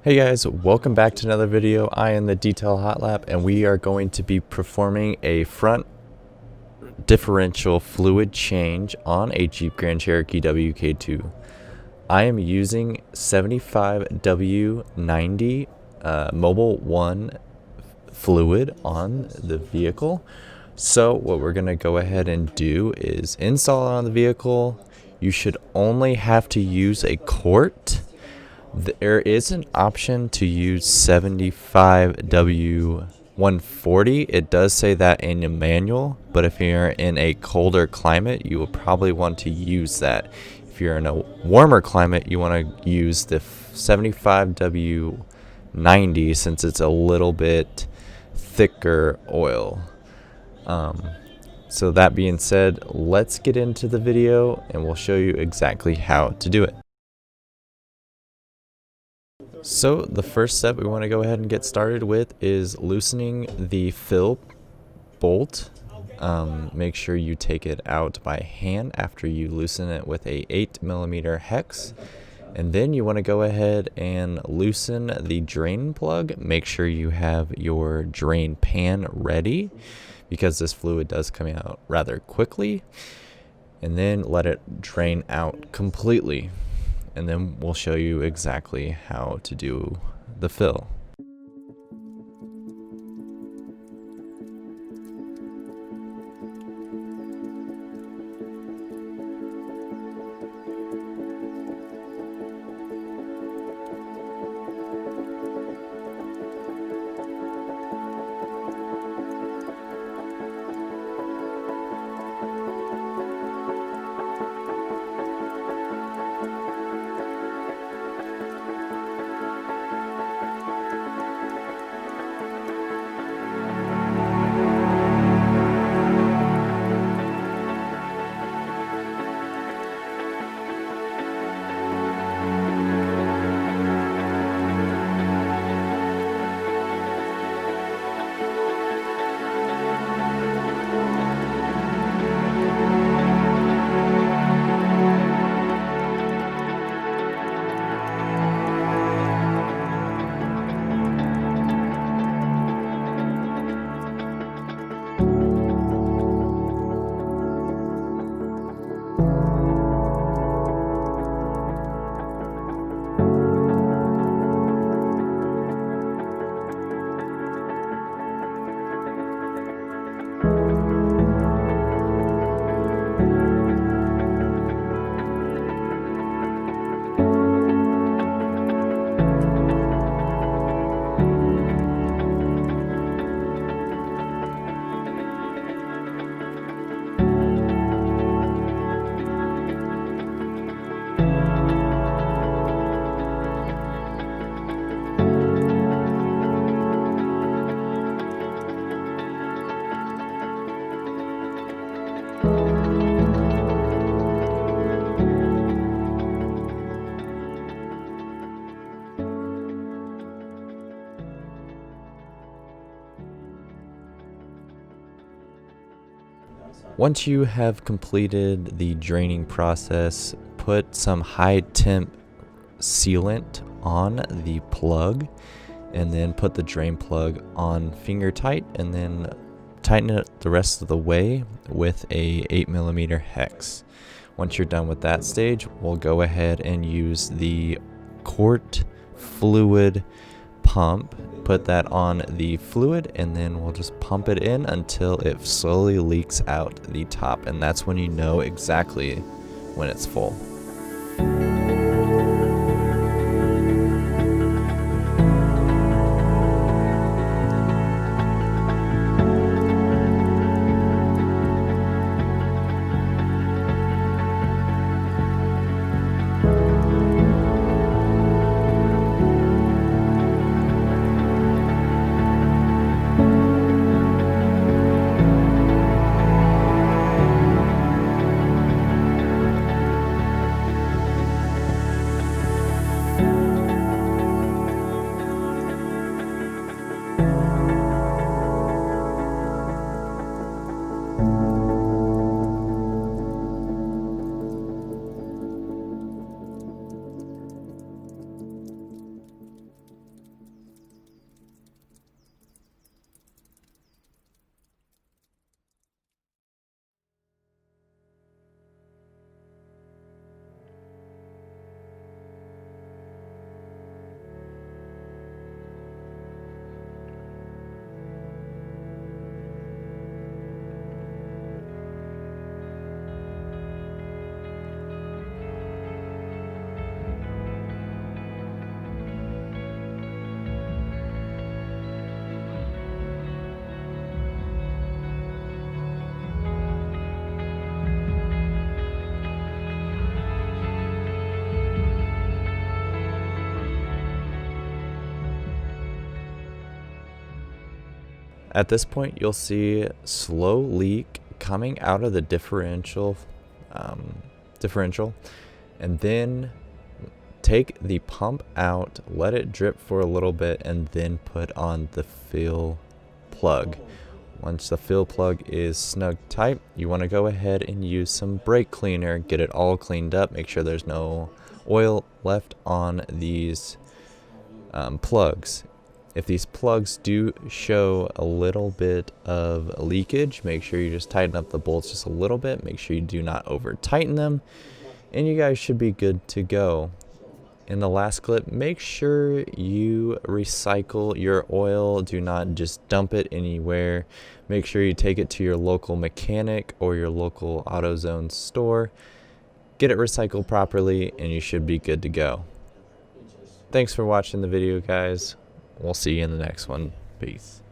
Hey guys, welcome back to another video. I am the Detail Hot Lap and we are going to be performing a front differential fluid change on a Jeep Grand Cherokee WK2. I am using 75W90 Mobile 1 fluid on the vehicle. So what we're going to go ahead and do is install it on the vehicle. You should only have to use a quart. There is an option to use 75W140. It does say that in the manual, but if you're in a colder climate, you will probably want to use that. If you're in a warmer climate, you want to use the 75W90 since it's a little bit thicker oil. So that being said, let's get into the video and we'll show you exactly how to do it. So the first step we want to go ahead and get started with is loosening the fill bolt. Make sure you take it out by hand after you loosen it with a 8mm hex. And then you want to go ahead and loosen the drain plug. Make sure you have your drain pan ready because this fluid does come out rather quickly. And then let it drain out completely. And then we'll show you exactly how to do the fill. Once you have completed the draining process, put some high temp sealant on the plug and then put the drain plug on finger tight and then tighten it the rest of the way with a 8mm hex. Once you're done with that stage, we'll go ahead and use the quart fluid pump, put that on the fluid, and then we'll just pump it in until it slowly leaks out the top, and that's when you know exactly when it's full. At this point, you'll see slow leak coming out of the differential, and then take the pump out, let it drip for a little bit, and then put on the fill plug. Once the fill plug is snug tight, you want to go ahead and use some brake cleaner, get it all cleaned up, make sure there's no oil left on these plugs. If these plugs do show a little bit of leakage, make sure you just tighten up the bolts just a little bit. Make sure you do not over tighten them, and you guys should be good to go. In the last clip, make sure you recycle your oil. Do not just dump it anywhere. Make sure you take it to your local mechanic or your local AutoZone store. Get it recycled properly, and you should be good to go. Thanks for watching the video, guys. We'll see you in the next one. Peace.